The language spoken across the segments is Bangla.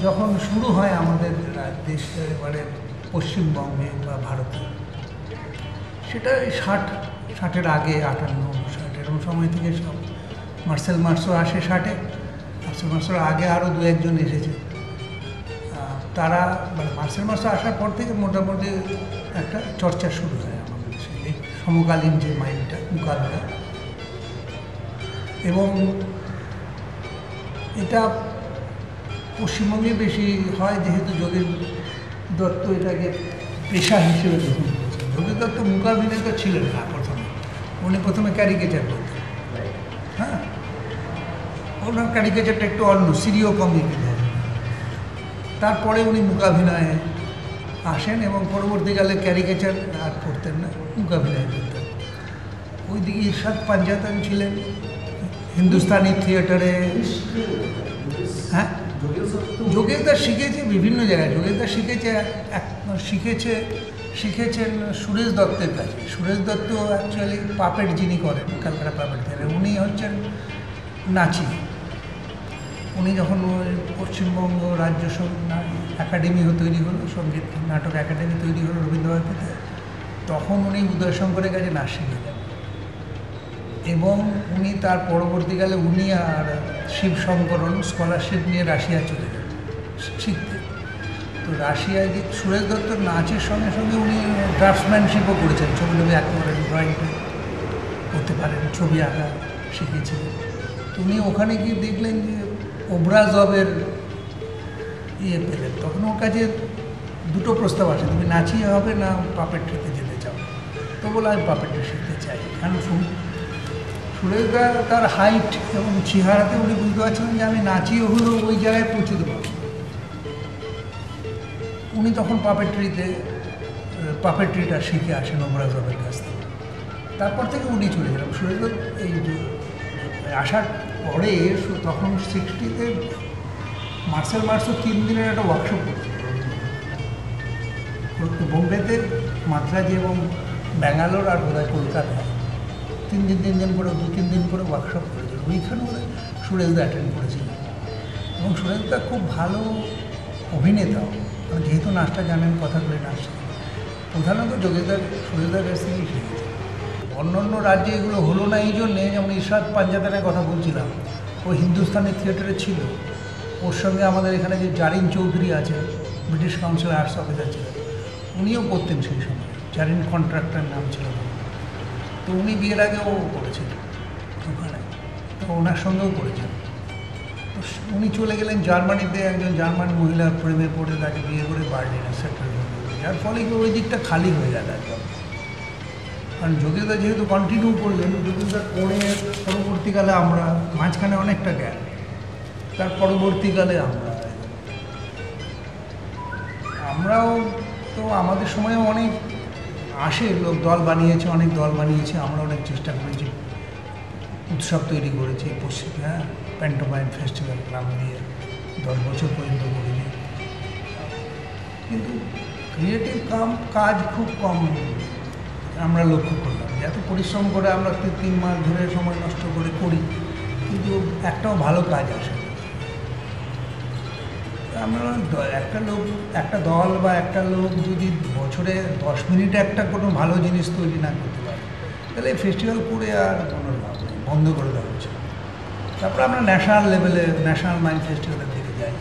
যখন শুরু হয় আমাদের দেশে মানে পশ্চিমবঙ্গে বা ভারতে, সেটা 60-এর আগে 58-60 এরকম সময় থেকে সব মার্সেল মার্সও আসে 60-এ। মার্সেল মার্সোর আগে আরও দু একজন এসেছে। তারা মানে মার্সেল মার্সো আসার পর থেকে মোটামুটি একটা চর্চা শুরু হয় আমাদের দেশে এই সমকালীন যে মাইন্ডটা মোকাবিলা, এবং এটা পশ্চিমবঙ্গে বেশি হয় যেহেতু যোগেন্দ্র দত্ত এটাকে পেশা হিসেবে গ্রহণ করেছেন। যোগেন্দ্র দত্ত মূকাভিনেতা ছিলেন না প্রথমে, উনি প্রথমে ক্যারিকেচার করতেন। হ্যাঁ, ওনার ক্যারিকেচারটা একটু অন্য সিরিয় কমিটি ধরেন। তারপরে উনি মূকাভিনয়ে আসেন এবং পরবর্তীকালে ক্যারিকেচার আর করতেন না, মূকাভিনয় করতেন। ওইদিকে ইরশাদ পাঞ্জাতন ছিলেন হিন্দুস্তানি থিয়েটারে। হ্যাঁ, যোগেন্দ্র শিখেছে বিভিন্ন জায়গায়। যোগেন্দ্র শিখেছেন সুরেশ দত্তের কাছে। সুরেশ দত্ত অ্যাকচুয়ালি পাপেট যিনি করেন, ক্যালকাটা পাপেট থেকে, উনি হচ্ছেন নাচি। উনি যখন পশ্চিমবঙ্গ রাজ্য একাডেমি তৈরি হলো, সঙ্গীত নাটক একাডেমি তৈরি হলো রবীন্দ্রভারতীতে, তখন উনি উদয়শঙ্করের কাছে নাচ শিখেছেন। এবং উনি তার পরবর্তীকালে উনি আর শিবশঙ্করন স্কলারশিপ নিয়ে রাশিয়া চলে যান শিখতে। তো রাশিয়ায় যে সুরেশ দত্তর নাচের সঙ্গে সঙ্গে উনি ড্রাফটসম্যানশিপও করেছেন, ছবি আঁকতে পারেন, ড্রয়িং করতে পারেন, ছবি আঁকা শিখেছেন। তো উনি ওখানে গিয়ে দেখলেন যে ওব্রাজবের পেলেন। তখন ওর কাছে দুটো প্রস্তাব আসে, তুমি নাচি হবে না পাপেট্রিতে যেতে চাও? তো বলে আমি পাপেট্রি শিখতে চাই। কারণ সুরেশদা তার হাইট এবং চেহারাতে উনি বুঝতে পারছিলেন যে আমি নাচিয়ে হলেও ওই জায়গায় পৌঁছতে পারব। উনি তখন পাপেট্রিটা শিখে আসেন ওব্রাজবের কাছ থেকে। তারপর থেকে উনি চলে গেলেন। সুরেশদা এই আসার পরে তখন 60-তে মার্সেল মার্সও 3 দিনের একটা ওয়ার্কশপ করছিল বোম্বেতে, মাদ্রাজে এবং ব্যাঙ্গালোর আর বোধহয় কলকাতায়। 3 দিন করে 2-3 দিন করে ওয়ার্কশপ করেছিল। ওইখানে সুরেশদা অ্যাটেন্ড করেছিলেন। এবং সুরেশদা খুব ভালো অভিনেতাও, যেহেতু নাচটা জানেন, কথাগুলি নাচ প্রধানত সুরেশদার কাছ থেকেই শিখেছে। অন্য রাজ্যে এগুলো হলো না এই জন্যে, যেমন ইরশাদ পাঞ্জাতনের কথা বলছিলাম, ও হিন্দুস্তানি থিয়েটারে ছিল। ওর সঙ্গে আমাদের এখানে যে জারিন চৌধুরী আছে, ব্রিটিশ কাউন্সিল আর্টস অফিসার ছিলেন, উনিও করতেন সেই সময়। জারিন কন্ট্রাক্টর নাম ছিল। তো উনি বিয়ের আগেও করেছিলেন ওখানে, তো ওনার সঙ্গেও করেছেন। তো উনি চলে গেলেন জার্মানিতে, একজন জার্মান মহিলার প্রেমে পড়ে তাকে বিয়ে করে বার্লিনে সেটেল হলেন, যার ফলে কি ওই দিকটা খালি হয়ে গেল একদম। কারণ যোগেন্দা যেহেতু কন্টিনিউ করলেন, যোগেন্দ্র পরে পরবর্তীকালে আমরা মাঝখানে অনেকটা গ্যাপ, তার পরবর্তীকালে আমরাও তো আমাদের সময়ও অনেক আসে লোক, দল বানিয়েছে, অনেক দল বানিয়েছে। আমরা অনেক চেষ্টা করেছি, উৎসব তৈরি করেছি পশ্চিমে, প্যান্টোমাইম ফেস্টিভ্যাল নাম দিয়ে 10 বছর পর্যন্ত করেছি। কিন্তু ক্রিয়েটিভ কাজ খুব কম আমরা লক্ষ্য করলাম। এত পরিশ্রম করে আমরা 3 মাস ধরে সময় নষ্ট করে করি, কিন্তু একটাও ভালো কাজ আসে। আমরা একটা দল বা একটা লোক যদি বছরে 10 মিনিটে একটা কোনো ভালো জিনিস তৈরি না করতে পারে, তাহলে এই ফেস্টিভ্যাল করে আর কোনো লাভ নেই, বন্ধ করে দেওয়া হচ্ছে। তারপরে আমরা ন্যাশনাল লেভেলে ন্যাশনাল মাইন্ড ফেস্টিভ্যালের দিকে যাই,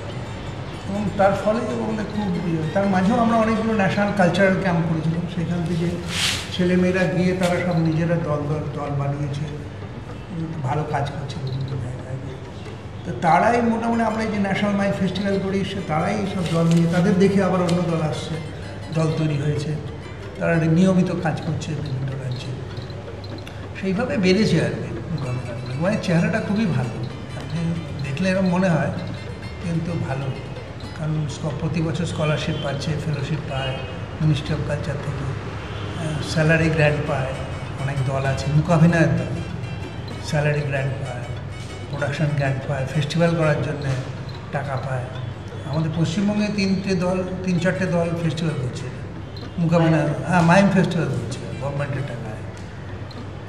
এবং তার ফলে আমাদের খুব তার মাঝেও আমরা অনেকগুলো ন্যাশনাল কালচারাল ক্যাম্প করেছিলাম। সেখান থেকে ছেলেমেয়েরা গিয়ে তারা সব নিজেরা দল বানিয়েছে, ভালো কাজ করছে বিভিন্ন জায়গায়। তো তারাই মোটামুটি আমরা এই যে ন্যাশনাল মাইন্ড ফেস্টিভ্যাল করি, তারাই সব দল নিয়ে, তাদের দেখে আবার অন্য দল আসছে, দল তৈরি হয়েছে, তারা নিয়মিত কাজ করছে বিভিন্ন রাজ্যে। সেইভাবে বেড়েছে আর কি মুকাভিনয়। মানে চেহারাটা খুবই ভালো, আপনি দেখলে এরকম মনে হয়, কিন্তু ভালো। কারণ প্রতি বছর স্কলারশিপ পাচ্ছে, ফেলোশিপ পায় মিনিস্ট্রি অফ কালচার থেকে, স্যালারি গ্র্যান্ট পায়, অনেক দল আছে মুকাভিনয়ের দল, স্যালারি গ্র্যান্ট পায়, প্রোডাকশন গ্র্যান্ট পায়, ফেস্টিভ্যাল করার জন্য টাকা পায়। আমাদের পশ্চিমবঙ্গে তিন চারটে দল ফেস্টিভ্যাল করছে মুকাভিনয়, হ্যাঁ মাইম ফেস্টিভ্যাল করছে গভর্নমেন্টের টাকায়।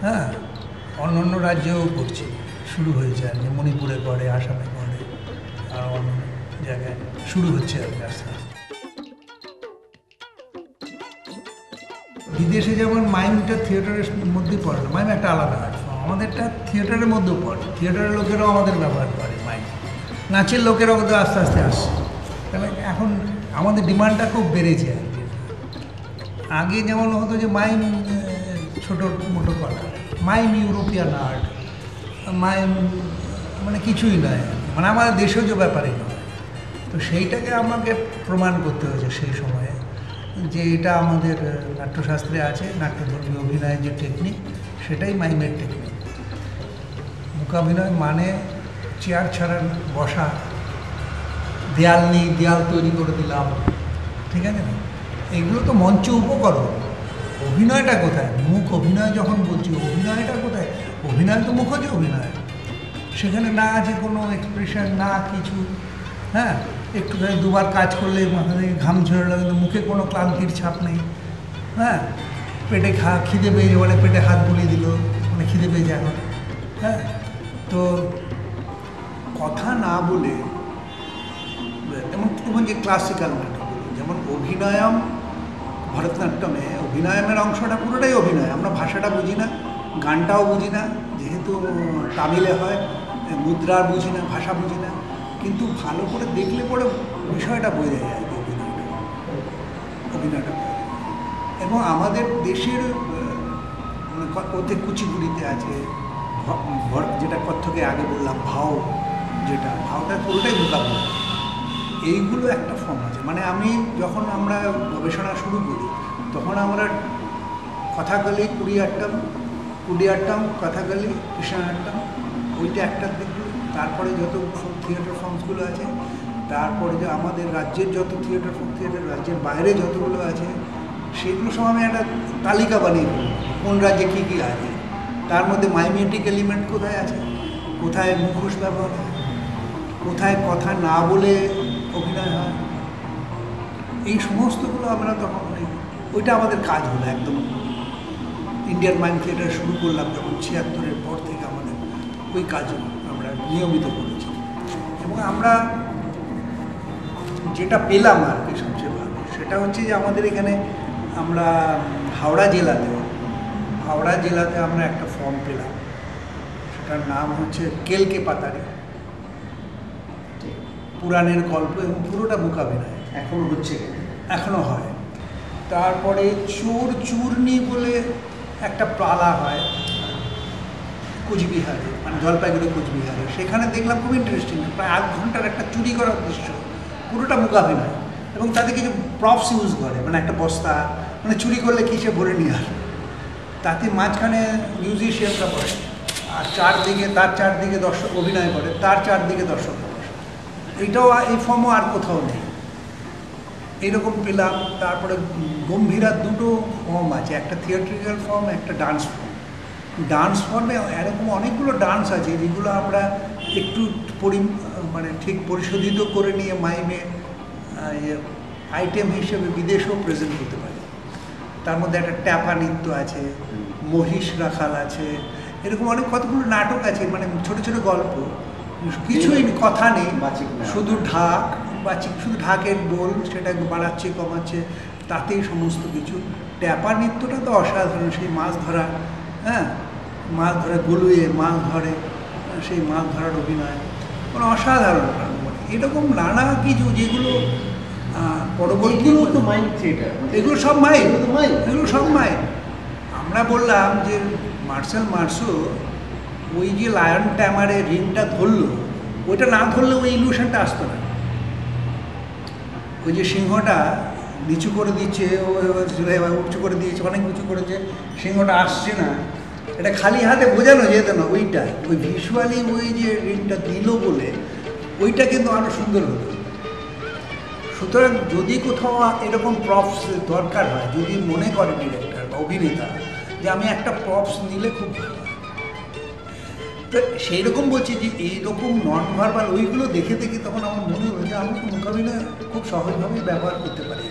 হ্যাঁ, অন্য অন্য রাজ্যেও করছে, শুরু হয়েছে আর কি, মণিপুরে করে, আসামে করে, আর অন্য জায়গায় শুরু হচ্ছে আর কি আস্তে আস্তে। বিদেশে যেমন মাইমটা থিয়েটারের মধ্যেই পড়ে না, মাইম একটা আলাদা আর্ট ফর্ম, আমাদেরটা থিয়েটারের মধ্যেও পড়ে, থিয়েটারের লোকেরাও আমাদের ব্যবহার করে মাইম, নাচের লোকেরাও কিন্তু আস্তে আস্তে আসছে। তাহলে এখন আমাদের ডিমান্ডটা খুব বেড়েছে আর কি। আগে যেমন হতো যে মাইম ছোটো মোটো করা, মাইম ইউরোপিয়ান আর্ট, মাইম মানে কিছুই নয়, মানে আমাদের দেশজ ব্যাপারই নয়। তো সেইটাকে আমাকে প্রমাণ করতে হয়েছে সেই সময়ে যে এটা আমাদের নাট্যশাস্ত্রে আছে, নাট্যধর্মী অভিনয়ের যে টেকনিক, সেটাই মাইমের টেকনিক। মুকাভিনয় মানে চেয়ার ছাড়া বসা, দেয়াল নেই, দেয়াল তৈরি করে দিলাম, ঠিক আছে না? এগুলো তো মঞ্চ উপকরণ। অভিনয়টা কোথায়? মুখ অভিনয় যখন বলছি, অভিনয়টা কোথায়? অভিনয় তো মুখজ অভিনয়, সেখানে না আছে কোনো এক্সপ্রেশন, না কিছু। হ্যাঁ, একটুখানি দুবার কাজ করলে মাথা থেকে ঘাম ঝরলো, কিন্তু মুখে কোনো ক্লান্তির ছাপ নেই। হ্যাঁ, পেটে খিদে পেয়েছে বলে পেটে হাত বুলিয়ে দিল, মানে খিদে পেয়েছে এখন। হ্যাঁ, তো কথা না বলে, যেমন যে ক্লাসিক্যাল নাটকগুলো, যেমন অভিনয়ম, ভরতনাট্যমে অভিনয়মের অংশটা পুরোটাই অভিনয়। আমরা ভাষাটা বুঝি না, গানটাও বুঝি না, যেহেতু তামিলে হয়, মুদ্রা বুঝি না, ভাষা বুঝি না, কিন্তু ভালো করে দেখলে পরে বিষয়টা বোঝা যায় অভিনয়টা। এবং আমাদের দেশের ওতে কুচিপুড়িতে আছে, যেটা কত্থকে আগে বললাম, ভাওটা পুরোটাই মুকাভিনয়। এইগুলো একটা ফর্ম আছে। মানে আমরা গবেষণা শুরু করি, তখন আমরা কথাকলি, কুডিয়াট্টম, কথাকলি, কৃষ্ণাট্টম, ওইটা একটা দেখব। তারপরে যত থিয়েটার ফর্মসগুলো আছে, তারপরে যে আমাদের রাজ্যের যত থিয়েটার রাজ্যের বাইরে যতগুলো আছে, সেগুলো সব আমি একটা তালিকা বানিয়ে ফেলি, কোন রাজ্যে কী কী আছে, তার মধ্যে মাইমেটিক এলিমেন্ট কোথায় আছে, কোথায় মুখোশ ব্যবহার হয়, কোথায় কথা না বলে অভিনয় হয়, এই সমস্তগুলো আমরা তখন ওইটা আমাদের কাজ হলো। একদম ইন্ডিয়ান মাইম থিয়েটার শুরু করলাম যখন ৭৬-এর পর থেকে আমাদের ওই কাজ আমরা নিয়মিত করেছি। এবং আমরা যেটা পেলাম আর কি সবচেয়ে ভালো, সেটা হচ্ছে যে আমাদের এখানে আমরা হাওড়া জেলাতে আমরা একটা ফর্ম পেলাম, সেটার নাম হচ্ছে কেলকে পাতারি, পুরাণের গল্প, এবং পুরোটা মুকাভিনয়। এখনও হয়। তারপরে চূর্ণি বলে একটা পালা হয় কোচবিহারে, মানে জলপাইগুড়ি কোচবিহারে, সেখানে দেখলাম খুব ইন্টারেস্টিং, প্রায় ৮ ঘন্টার একটা চুরি করার দৃশ্য, পুরোটা মুকাভিনয়। এবং তাতে কিছু প্রপস ইউজ করে, মানে একটা বস্তা, মানে চুরি করলে কিসে ভরে নিয়ে আসে, তাতে মাঝখানে মিউজিশিয়ানরা বসে, আর তার চারদিকে দর্শক অভিনয় করে, তার চারদিকে দর্শক বসে। এইটাও এই ফর্মও আর কোথাও নেই, এইরকম পেলাম। তারপরে গম্ভীরার দুটো ফর্ম আছে, একটা থিয়েট্রিক্যাল ফর্ম, একটা ডান্স ফর্ম। ডান্স ফর্মে এরকম অনেকগুলো ডান্স আছে যেগুলো আমরা একটু মানে ঠিক পরিশোধিত করে নিয়ে মাইমে আইটেম হিসেবে বিদেশেও প্রেজেন্ট করতে পারি। তার মধ্যে একটা ট্যাপা নৃত্য আছে, মহিষ রাখাল আছে, এরকম কতগুলো নাটক আছে, মানে ছোট ছোট গল্প, কিছুই কথা নেই, শুধু শুধু ঢাকের বোল, সেটা বাড়াচ্ছে কমাচ্ছে, তাতেই সমস্ত কিছু। ট্যাপা নৃত্যটা তো অসাধারণ, সেই মাছ ধরা, হ্যাঁ, মাছ ধরে গলুয়ে মাছ ধরে, সেই মাছ ধরার অভিনয় মানে অসাধারণ। এরকম নানা কিছু যেগুলো পরবর্তী, এগুলো সব মাইম। আমরা বললাম যে মার্শাল মার্সো ওই যে লায়ন ট্যামারে রিংটা ধরলো, ওইটা না ধরলে ওই ইলিউশনটা আসতো না। ওই যে সিংহটা নিচু করে দিচ্ছে, উঁচু করে দিয়েছে, অনেক উঁচু করেছে, সিংহটা আসছে না, এটা খালি হাতে বোঝানো যেত না, ওইটা ওই ভিজুয়ালি ওই যে রিংটা দিল বলে ওইটা কিন্তু আরও সুন্দর হতো। সুতরাং যদি কোথাও এরকম প্রপস দরকার হয়, যদি মনে করে ডিরেক্টর বা অভিনেতা যে আমি একটা প্রপস নিলে খুব ভালো হয়, তো সেই রকম বলছি যে এইরকম নন ভার্বাল ওইগুলো দেখে দেখে তখন আমার মনে হলো যে আমি তো মোকাবিলা খুব সহজভাবেই ব্যবহার করতে পারি।